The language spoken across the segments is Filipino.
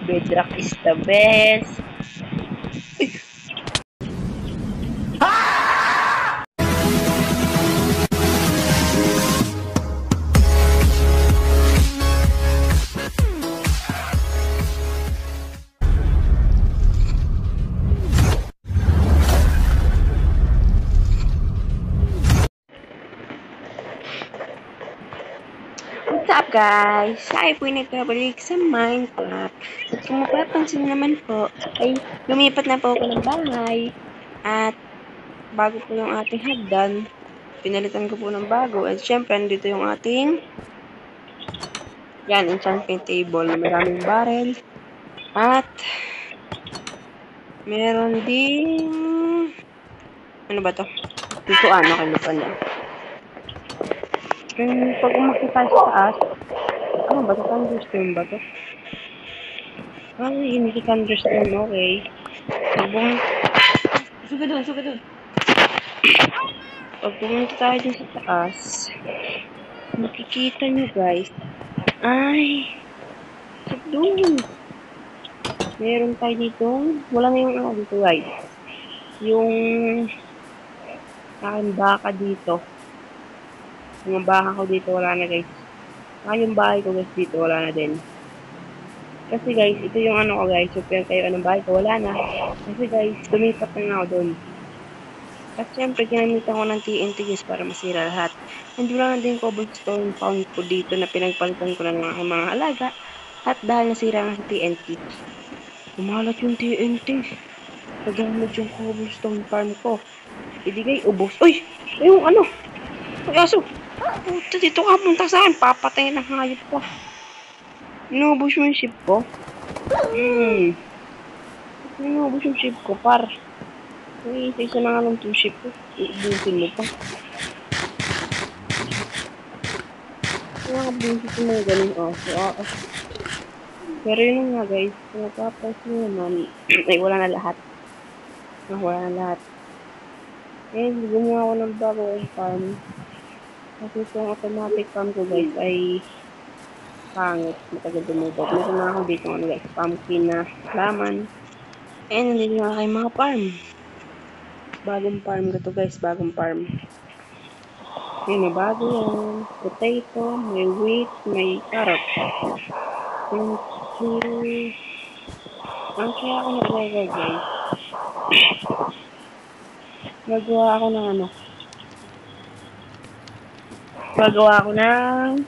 Bedrock is the best. What's up guys? Tayo po ay nagbabalik sa Minecraft. At kung mapapansin naman po, ay lumipat na po ako ng bahay. At bago po yung ating hagdan, pinalitan ko po ng bago. At syempre, nandito yung ating enchantment table na maraming barrel. At meron ding ano ba to? Lutuan, okay, lutuan yan. Pag umakit tayo sa taas, ano ba to? Thunderstorm ba to? Ay, hindi si thunderstorm, okay. Suga doon. Pag pumunta tayo dun sa taas, makikita nyo guys, ay, doon. Meron tayo dito, wala na yung ano dito guys. Yung aking baka dito. Yung baka ko dito, wala na guys. Yung bahay ko guys dito, wala na din. Kasi guys, ito yung ano ko guys, super kayo anong bahay ko, wala na. Kasi guys, lumipat na ako doon. At syempre, ginamitan ko ng TNT guys para masira lahat. Nandun lang din cobblestone found ko dito na pinagpalitan ko na ng aking mga alaga. At dahil nasira nga sa TNT, umalat yung TNT. Nagamit yung cobblestone farm ko. Idigay, ubos. Uy! Yung ano? Uy, aso! Puta, dito ka punta sa akin. Papatayin ang hayop ko. Inubos mo yung ship ko? Inubos yung ship ko, par. Uy, isa na nga lang itong ship ko. Iubusin mo pa. Nakabunsit yung mga ganun aso. Pero yun nga guys, natapos nyo naman. Ay, wala na lahat. Wala na lahat. Eh, gumawa ako ng bagong farm. Kasi itong automatic farm ko guys ay pangit. Matagal dumubog. Meron na ako dito ano guys, pumpkin na laman. And nandito na kayo mga farm. Bagong farm ko to guys, bagong farm. Yun, bago yan. Potato, may wheat, may carrot. Ang kaya ako nag-record guys. Gagawa ako ng ano. Gagawa ako ng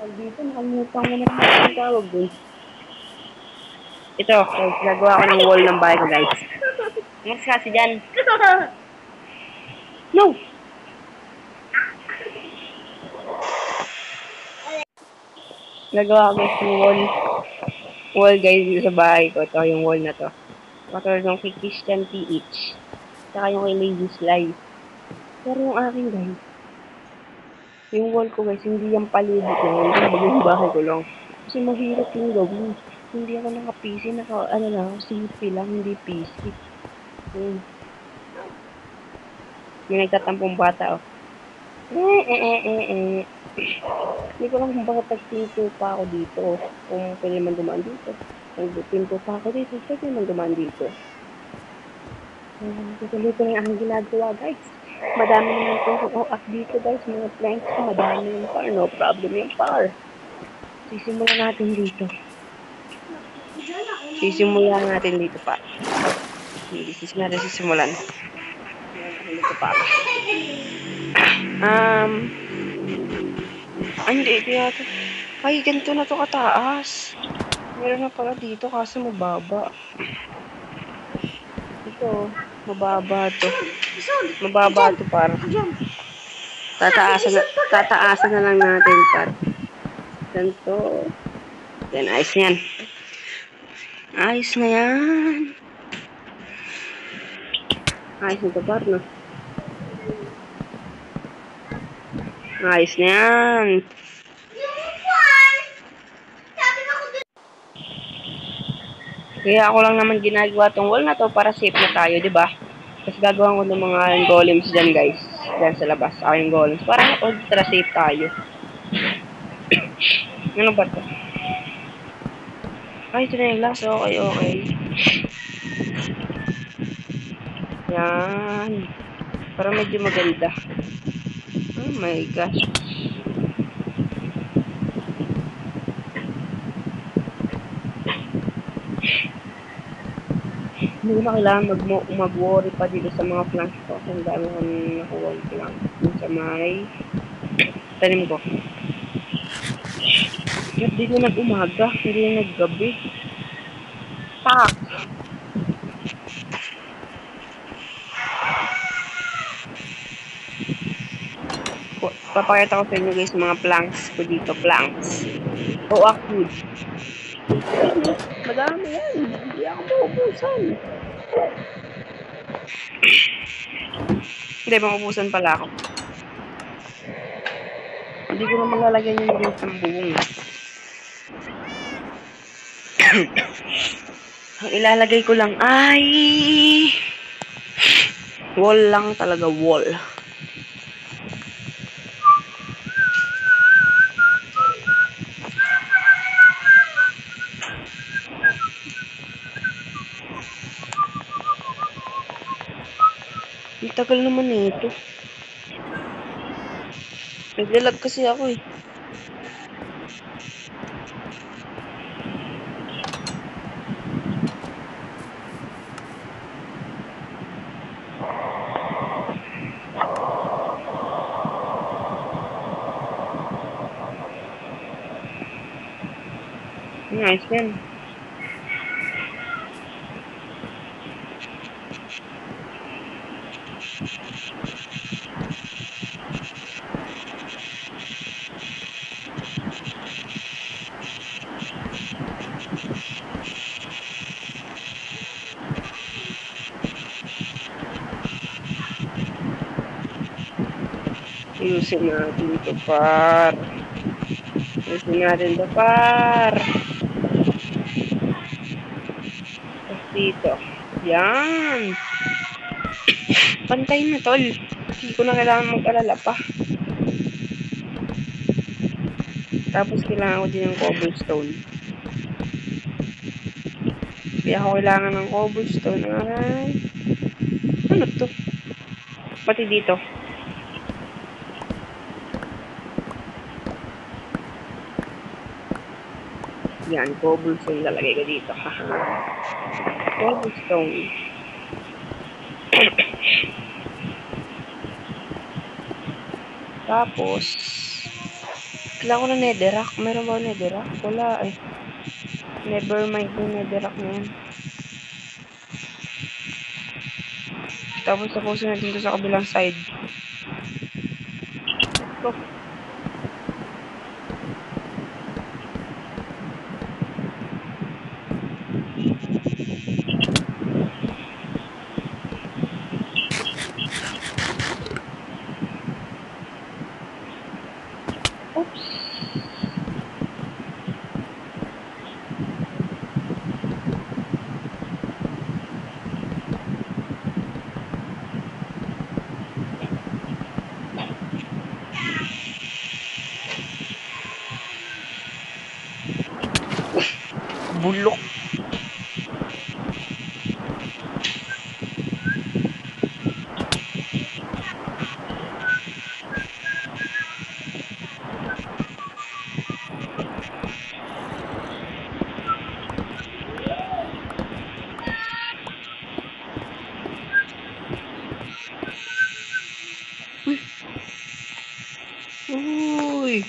dito, nakalimutan ko na ang tawag dun. Ito, guys, gagawa ako ng wall ng bahay ko guys. Mas kasi dyan. No! Gagawa ko guys ng wall. Wall guys dito sa bahay ko. Ito yung wall na to. Patulad ng kay Christian PH. Saka yung kay Lady Slice. Pero yung akin guys, yung wall ko guys, hindi yung palibot na yun. Yung bagong bahay ko lang. Kasi mahirap yung gawin. Hindi ako naka-PC, CP lang, hindi PC. May nagtatampong bata, oh. Hindi ko lang kung bakit nagpinto pa ako dito. Kung pwede naman dumaan dito. Nagpinto pa ako dito, pwede naman dumaan dito. Tutuloy ko na yung aking ginagawa, guys. Madami naman itong up dito, guys. Mga planks ko, madami yung par. No problem yung par. Sisimulan natin dito. Pa. Hindi natin sisimulan. Dito pa. Hindi, ito yata. Ay, ganito na to kataas. Meron na pala dito kasi mababa. Ito, mababa to. Mababa to para. Tataasan na lang natin para. Ganito. Then, ayos na yan. Ayos na yan. Ayos na ito par, no? Ayos na yan. Kaya ako lang naman ginagawa tong wall na to para safe na tayo, di ba? Kasi gagawin ko ng mga golems dyan, guys. Dyan sa labas, yung golems. Para ultra safe tayo. Ano ba to? Ay, tsinelas. Okay, okay. Yan. Para medyo maganda. Oh my gosh. Hindi ko na kailangan mag-worry pa dito sa mga plants ko. Ang dami ko nakuha yung plants. Yung sa may tanim ko. At dito nag-umaga, hindi na nag-gabi. Tak! Papakita ko sa inyo guys mga planks ko dito. Planks. Oak wood. Madami yan. Hindi ako maubusan. Hindi, maubusan pala ako. Hindi ko na maglalagyan yung guys ng buong. Ang ilalagay ko lang ay wall lang talaga, wall. Ang tagal naman nito. Naglalag kasi ako eh. Nice yan. Ayusin natin ito, par. Ayusin natin ito, par. Tapos dito. Yan. Pantay na, tol. Hindi ko na kailangan mag-alala pa. Tapos kailangan ko din ng cobblestone. Kaya ako kailangan ng cobblestone. Aray. Ano to? Pati dito. Yan, cobblestone lalagay ko dito. Cobblestone. Tapos, kailangan ko na netherrack. Meron ba netherrack? Wala eh. Never mind yung netherrack na yan. Tapos, tapusin natin ito sa kabilang side. So, oops. Bulok. Uy.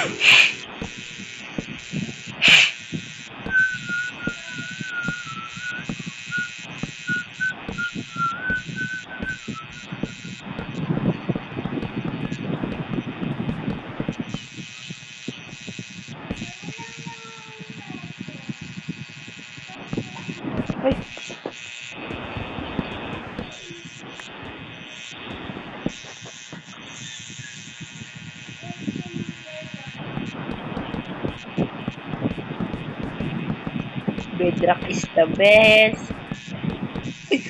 Ay! Bedrock is the best. Ay!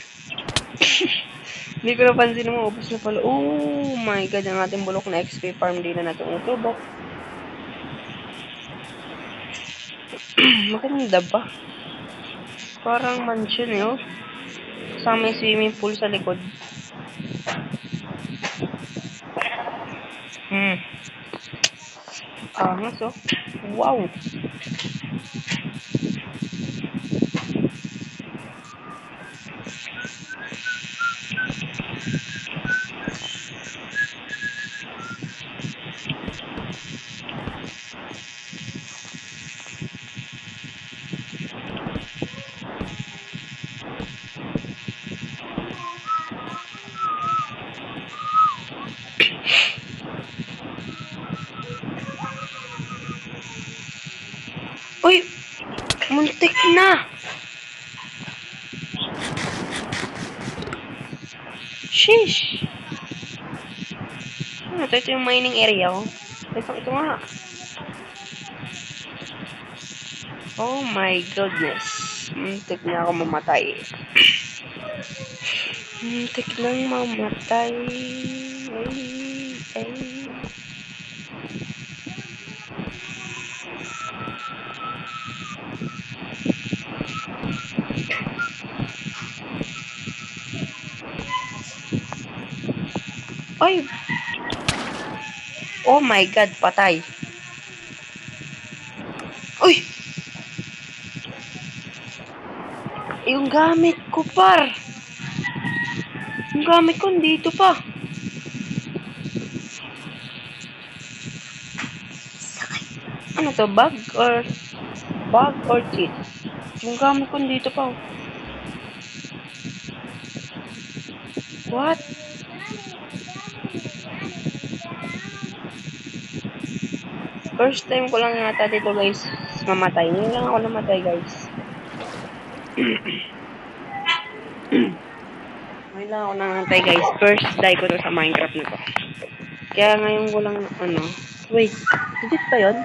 Hindi ko napansin mo, ubos na pala. Oh my god, ang ating bulok na XP farm din na natutubok. Maganda ba? Parang mansion eh, oh. Kasama may swimming pool sa likod. Angas, oh. Wow! Uy! Muntik na! Sheesh! Ano to? Ito yung mining area, oh. Ito nga. Oh my goodness. Muntik na ako mamatay. Muntik lang mamatay. Ay. Ay! Oh my god, patay. Uy! Yung gamit ko, par. Yung gamit ko, dito pa. Ano to, bag or cheat? Yung gamit ko, dito pa. What? First time ko lang yata dito, guys, mamatay. Ngayon lang ako namatay, guys. Ngayon lang ako namatay, guys. First die ko to sa Minecraft na to. Kaya ngayon ko lang, wait, digit pa yun?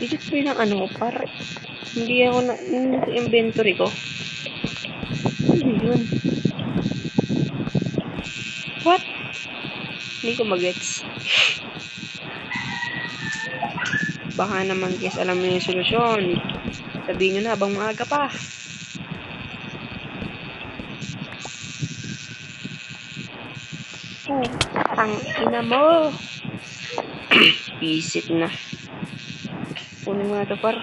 Digit pa yun ang para hindi ako sa inventory ko. Ano yun? What? Hindi ko magets. Baka naman guys, alam mo yung solusyon. Sabihin nyo na habang maaga pa. Ang ina mo. Visit na. Kunin mo na ito, par.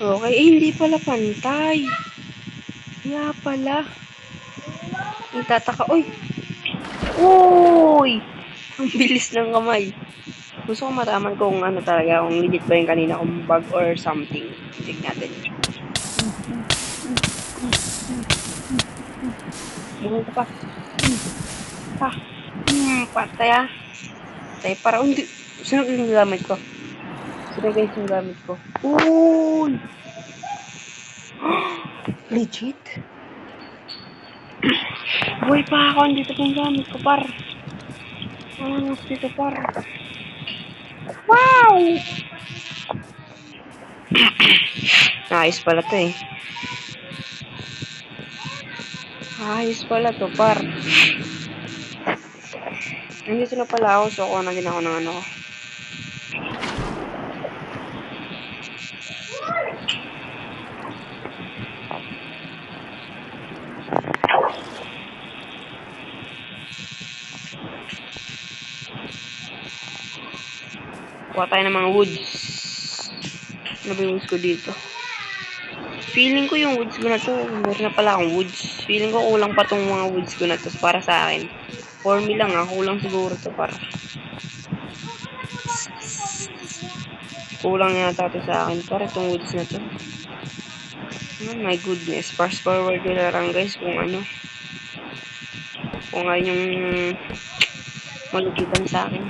Okay, hindi pala pantay. Kaya pala. Itataka, uy! Uy! Ang bilis ng kamay. Gusto ko malaman kung ano talaga, kung legit ba yung kanina kong bug or something. Tignan natin. Buhay ka pa. Pa. Patay ah. Patay para hindi. Sino yung gamit ko? Sino guys yung gamit ko? Uy! Legit? Buhay pa ako. Andito pa yung gamit ko, par. Ano dito, par? Wow! Ayos pala to eh. Ayos pala to, par. Nandito na pala ako, so kuha na din ako ng ano ko. Kuha tayo ng mga woods. Ano ba yung woods ko dito? Feeling ko yung woods ko na to, meron na pala akong woods. Feeling ko kulang pa tong mga woods ko na to para sa akin. For me lang kulang siguro to para. Kulang yata to sa akin para itong woods na to. Oh my goodness, fast forward ko na lang guys kung ano. Kung ano yung malugitan sa akin.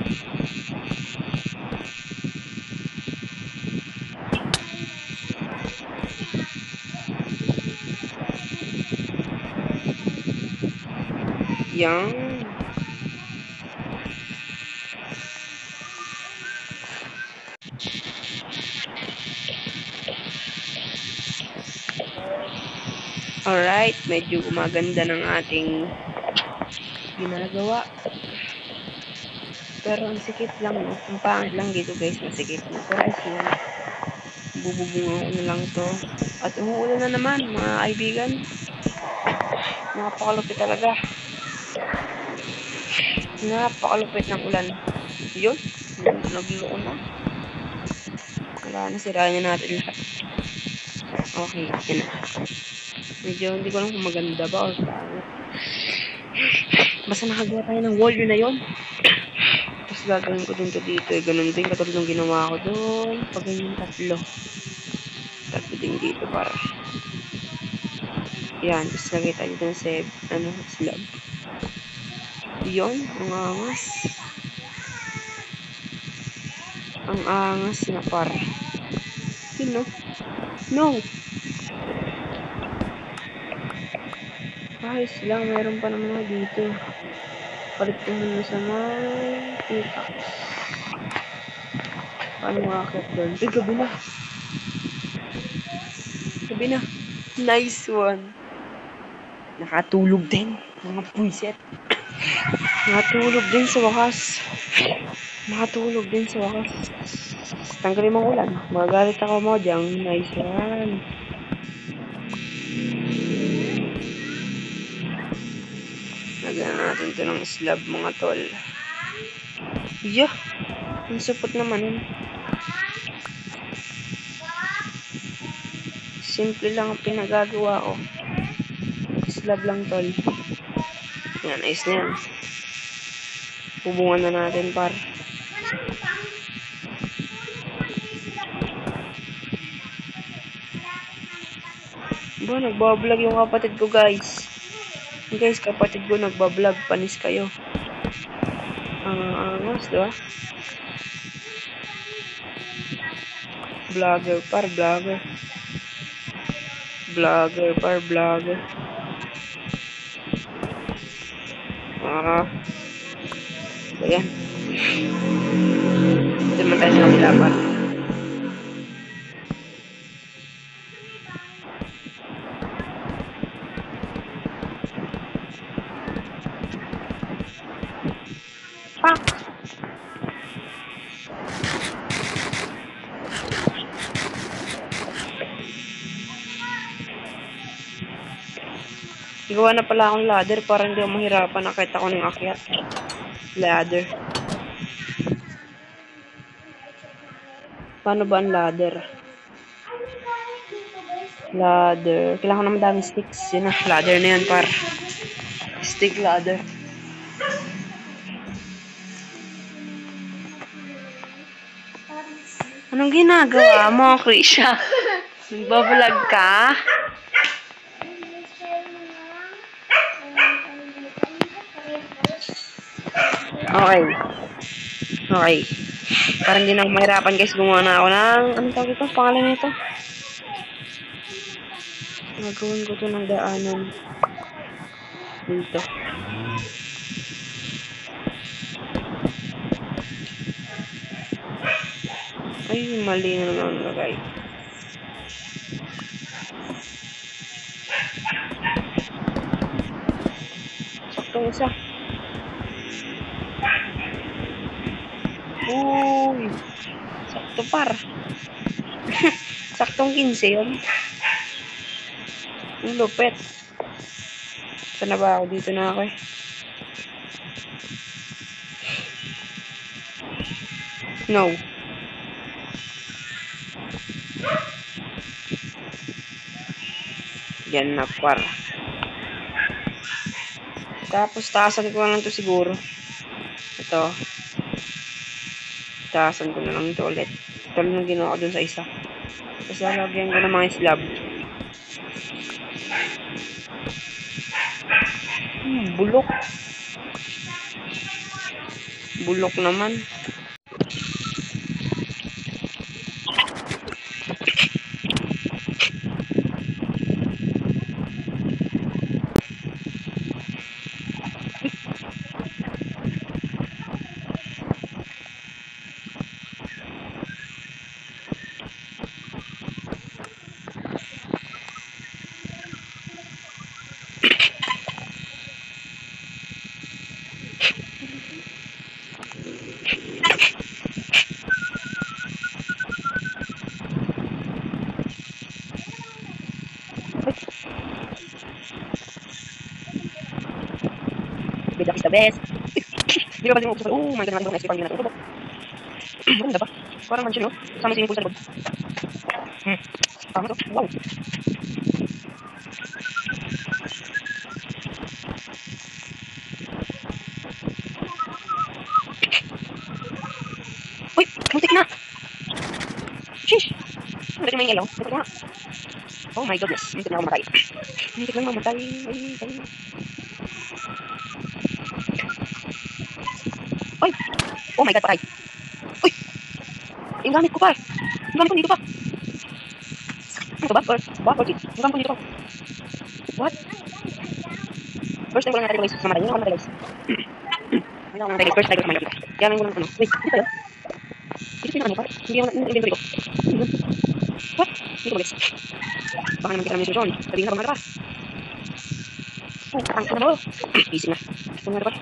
Yan. Alright, medyo gumaganda ng ating ginagawa. Pero ang sikip lang, no? Ang pangit lang dito guys, masikip na. Pero ayos yan. Bububungan ko na lang to. At umuulan na naman, mga kaibigan. Napakalupit talaga. Napakalupit ng ulan. Yun, nagluon na. Wala na, sirahan na natin lahat. Okay, yun na. Medyo hindi ko lang kung maganda ba or pangit. Basta nakagawa tayo ng wall, yun na yun. Tapos gagawin ko din to dito. Ganun din, katulad ng ginawa ko doon. Pag ganyan tatlo. Tatlo din dito para. Yan, tapos lagay tayo dito sa slab. Yun, ang angas. Ang angas na para. Yun, no? No! Ayos lang, meron pa naman ako dito. Palit ko muna sa may pickaxe. Paano makakit doon? Ay, gabi na. Gabi na. Nice one. Nakatulog din. Mga puwiset. Nakatulog din sa wakas. Nakatulog din sa wakas. Tanggalin mong ulan. Magagalit ako mo dyan. Nice one. Lagyan natin ito ng slab mga tol. Yeah. Ang supot naman yun. Simple lang ang pinagagawa ko. Slab lang tol. Yan, ayos na yan. Hubungan na natin par. Ba, nagbablog yung kapatid ko guys. Guys, kapatid ko nagbablog. Panis kayo. Angas, diba? Vlogger par, vlogger. Vlogger par, vlogger. So, yan. Ito naman tayo sa kabila pa. Pak! Gawa na pala akong ladder para hindi ako mahirapan. Nakita ko ng akyat. Ladder. Paano ba ang ladder? Ladder. Kailangan ko naman daming sticks. Yun na. Ladder na yan, par. Stick ladder. Anong ginagawa mo, Krisha? Nagbablog ka? Okay. Okay. Parang hindi na ako mahirapan guys. Gumawa na ako ng... Anong tawag ito? Pangalan nito? Nagawin ko to ng daanan. Dito. Ay, mali na naman lagay. Saktong isa. Uy! Sakto par. Saktong 15 yun. Ang lupit. Saan na ba ako? Dito na ako eh. No. Yan na par. Tapos taasan ko na lang to siguro. Ito. Taasan ko na lang ito ulit. Ito lang ginawa ko dun sa isa. Tapos lalagyan ko ng mga slab. Bulok. Bulok naman. Good luck is the best. Hindi ba kasi mo oh my god, natin ko na ito. Maganda ba? Parang mansion, no? Sama swimming pool sa likod. Tama to. Wow. Uy! Muntik na! Sheesh! Muntik na yung ilaw. Muntik na. Oh my goodness. Muntik na ako mamatay. Muntik lang mamatay. Ay. Uy! Oh my god, patay. Uy! Yung gamit ko pa. Yung gamit ko dito pa. Ano ba? Or cheat? Yung gamit ko dito pa. What? First time ko lang natin guys. Mamatay. Hindi ako namatay guys. Hindi ako namatay guys. First time ko namatay. Kaya ngayon ko lang ano. Wait, dito yun? Dito pinakano pa? Hindi ako na-inventory ko. What? Dito guys. Baka naman kita namin solution. Sabihin na ba mga pa? Ang ano mo? Easy na. Ito nga dapat.